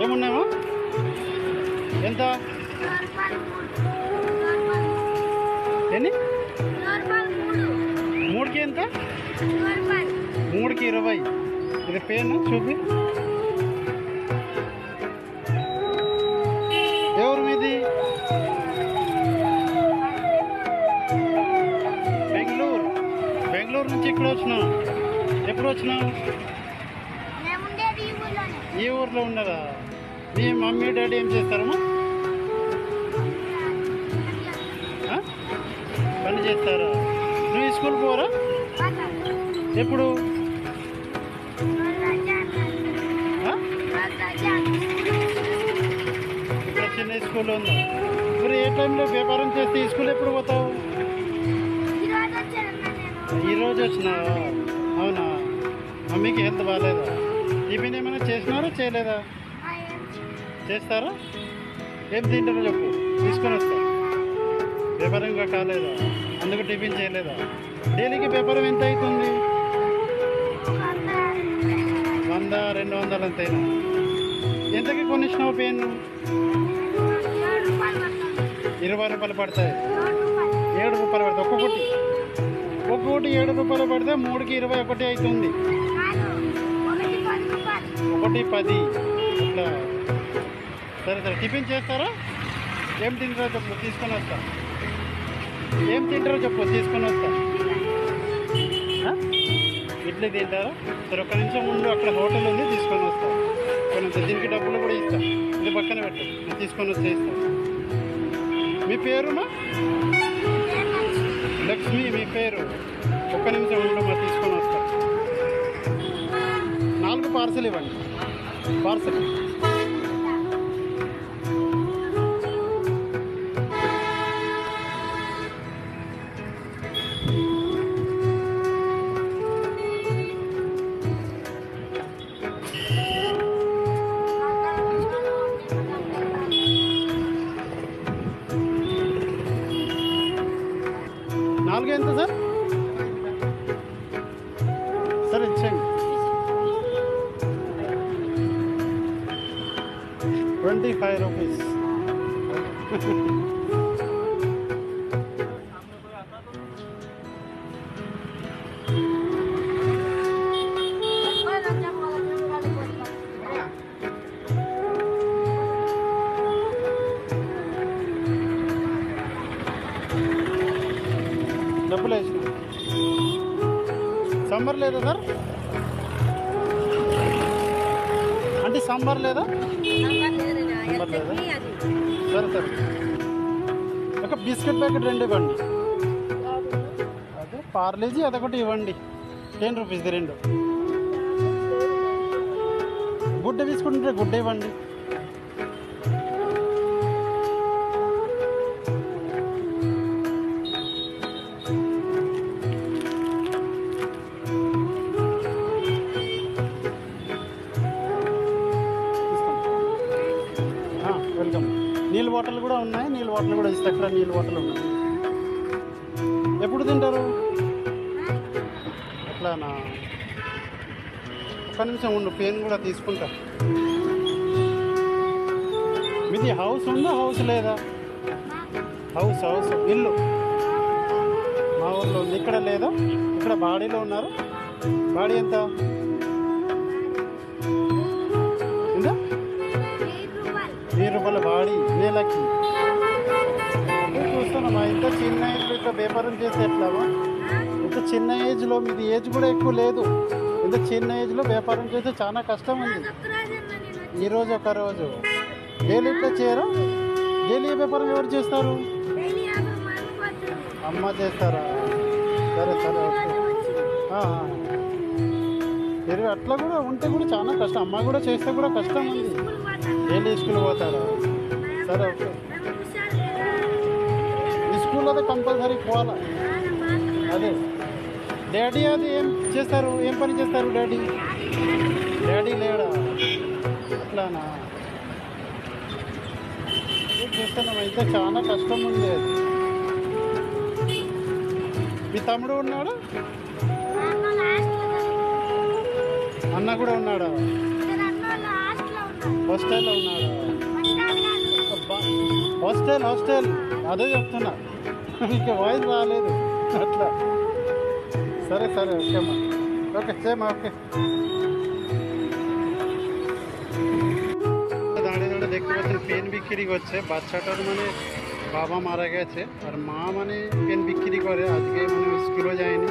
ఏమున్నామో ఎంత ఎన్ని 3కి ఎంత 3కి 20. ఇది పేరు చూపి. ఎవరు మీది? బెంగళూరు నుంచి ఇక్కడ వచ్చినావు. ఎప్పుడు వచ్చినావు? ఈ ఊర్లో ఉన్నారా? మీ మమ్మీ డాడీ ఏం చేస్తారమ్మా? పని చేస్తారా? నువ్వు స్కూల్ పోరా? ఎప్పుడు? ఇక్కడ చిన్న స్కూల్ ఉందా? మరి ఏ టైంలో వ్యాపారం చేస్తే ఈ స్కూల్ ఎప్పుడు పోతావు? ఈరోజు వచ్చినావా? అవునా? మమ్మీకి హెల్త్ బాగాలేదా? టిఫిన్ ఏమైనా చేసినారా చేయలేదా? చేస్తారా? ఏం తింటారో చెప్పు, తీసుకొని వస్తా. వ్యాపారం ఇంకా కాలేదా? అందుకు టిఫిన్ చేయలేదా? డైలీకి వ్యాపారం ఎంత అవుతుంది? 100-200 అంతేనా? ఎంతకి కొనిచ్చినావు పెన్ను? 20 రూపాయలు పడతాయి. 7 రూపాయలు పడతాయి. ఒక్కొక్కటి 7 రూపాయలు పడితే 3కి 21 అవుతుంది. 1 10 ఇట్లా. సరే సరే, టిఫిన్ చేస్తారా? ఏం తింటారో చెప్పు, తీసుకొని వస్తా. ఏం తింటారో చెప్పు, తీసుకొని వస్తా. ఇడ్లీ తింటారా? సరే, ఒక్క నిమిషం ముందు అక్కడ హోటల్ ఉంది, తీసుకొని వస్తా. కొంచెం దీనికి డబ్బులు కూడా ఇస్తా. ఇది పక్కన పెట్టు, నేను తీసుకొని వచ్చేస్తా. మీ పేరుమా? లక్ష్మి మీ పేరు. ఒక్క నిమిషం ఉండు, మా తీసుకొని వస్తా. 4 పార్సల్ ఇవ్వండి. పార్సల్ ఎంత సార్? సరే ఇచ్చేయండి. 25 రూపీస్. డబ్బులు వేసిన సాంబార్ లేదా సార్? అంటే సాంబార్ లేదా? సాంబార్ లేదా? సరే సరే, ఒక బిస్కెట్ ప్యాకెట్ 2 ఇవ్వండి. అదే పార్లేజీ అదొకటి ఇవ్వండి. 10 రూపీస్ది 2. గుడ్డ తీసుకుంటే గుడ్డ ఇవ్వండి. వెల్కమ్. నీళ్ళ బాటిల్ కూడా ఉన్నాయి, నీళ్ళ బాటిల్ కూడా ఇస్తే అక్కడ నీళ్ళ బాటిల్ ఉన్నాయి. ఎప్పుడు తింటారు? అట్లానా? ఒక్క నిమిషం ఉండు, పెన్ కూడా తీసుకుంటా. మీది హౌస్ ఉందా, హౌస్ లేదా? హౌస్ ఇల్లు మా ఊళ్ళో ఉంది. ఇక్కడ లేదా? ఇక్కడ బాడీలో ఉన్నారు. బాడీ ఎంత? ఎంత? 1000 రూపాయల బాడీ నెలకి. చూస్తున్నామా? ఇంత చిన్న ఏజ్లో ఇట్లా వ్యాపారం చేస్తే ఎట్లామా? ఇంత చిన్న ఏజ్లో, మీది ఏజ్ కూడా ఎక్కువ లేదు. ఇంత చిన్న ఏజ్లో వ్యాపారం చేస్తే చాలా కష్టం ఉంది. ఈరోజు ఒక రోజు డైలీ ఇట్లా చేయరా? డైలీ వ్యాపారం ఎవరు చేస్తారు? అమ్మ చేస్తారా? సరే సరే, ఓకే. మీరు అట్లా కూడా ఉంటే కూడా చాలా కష్టం. అమ్మ కూడా చేస్తే కూడా కష్టం ఉంది. డైలీ స్కూల్ పోతారా? సరే, ఓకే. ఈ స్కూల్ అయితే కంపల్సరీ పోవాలా. అదే డాడీ అది ఏం చేస్తారు? ఏం పని చేస్తారు డాడీ? డాడీ లేడా? అట్లానా? చూస్తున్నాం అయితే చాలా కష్టం ఉంది. అది మీ తమ్ముడు ఉన్నాడా? అన్న కూడా ఉన్నాడా? హాస్టల్లో ఉన్నాడా? అబ్బా, హాస్టల్ హాస్టల్ అదే చెప్తున్నా. ఇంకా వాయిస్ రాలేదు అట్లా. సరే సరే ఓకే అమ్మా. ওকে সেম ওকে। দাঁড়িয়ে দাঁড়িয়ে দেখতে পাচ্ছেন পেন বিক্রি করছে। বাচ্চাটার মানে বাবা মারা গেছে আর মা মানে পেন বিক্রি করে। আজকে মানে স্কুলও যায়নি।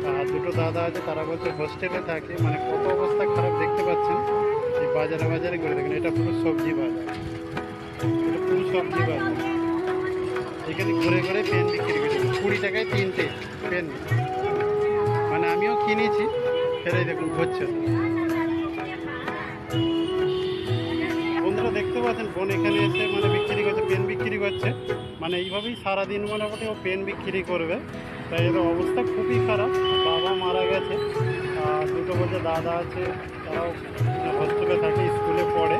আর দুটো দাদা আছে, তারা বলছে হোস্টেলে থাকে। মানে কত অবস্থা খারাপ দেখতে পাচ্ছেন। এই বাজারে বাজারে ঘুরে দেখেন, এটা পুরো সবজি বাজার, এটা পুরো সবজি বাজার। এখানে ঘুরে ঘুরে পেন বিক্রি করছে 20 টাকায় 3টে পেন। মানে আমিও কিনেছি, ফেরে দেখুন হচ্ছে। বন্ধুরা দেখতে পাচ্ছেন বোন এখানে এসে মানে বিক্রি করছে, পেন বিক্রি করছে। মানে এইভাবেই সারাদিন মোটামুটি ও পেন বিক্রি করবে। তাই এর অবস্থা খুবই খারাপ। বাবা মারা গেছে আর দুটো বলতে দাদা আছে, তারাও হোস্টেলে থাকে, স্কুলে পড়ে।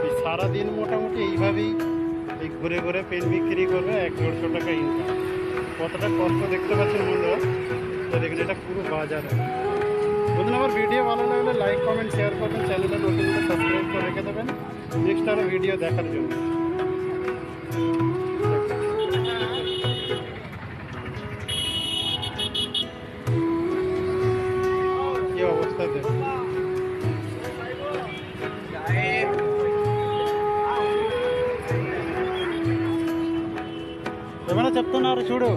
এই সারাদিন মোটামুটি এইভাবেই এই ঘুরে ঘুরে পেন বিক্রি করবে, 100-150 টাকা ইনকাম। কতটা কষ্ট দেখতে পাচ্ছেন বন্ধুরা। তো দেখুন এটা পুরো বাজার। বন্ধুরা আমার ভিডিও ভালো লাগলে লাইক কমেন্ট শেয়ার করবেন, চ্যানেলটা নতুন করে সাবস্ক্রাইব করে রেখে দেবেন নেক্সট আরও ভিডিও দেখার জন্য। কি অবস্থা দেখুন। ఏమైనా చెప్తున్నారు చూడు।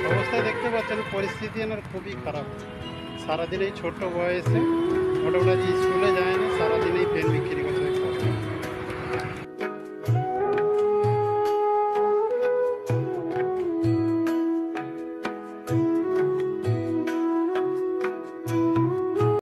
অবস্থা দেখতে পাচ্ছেন, পরিস্থিতি এনার খুবই খারাপ। সারাদিন এই ছোট্ট বয়সে মোটামুটি স্কুলে যায় না, সারাদিন এই পেন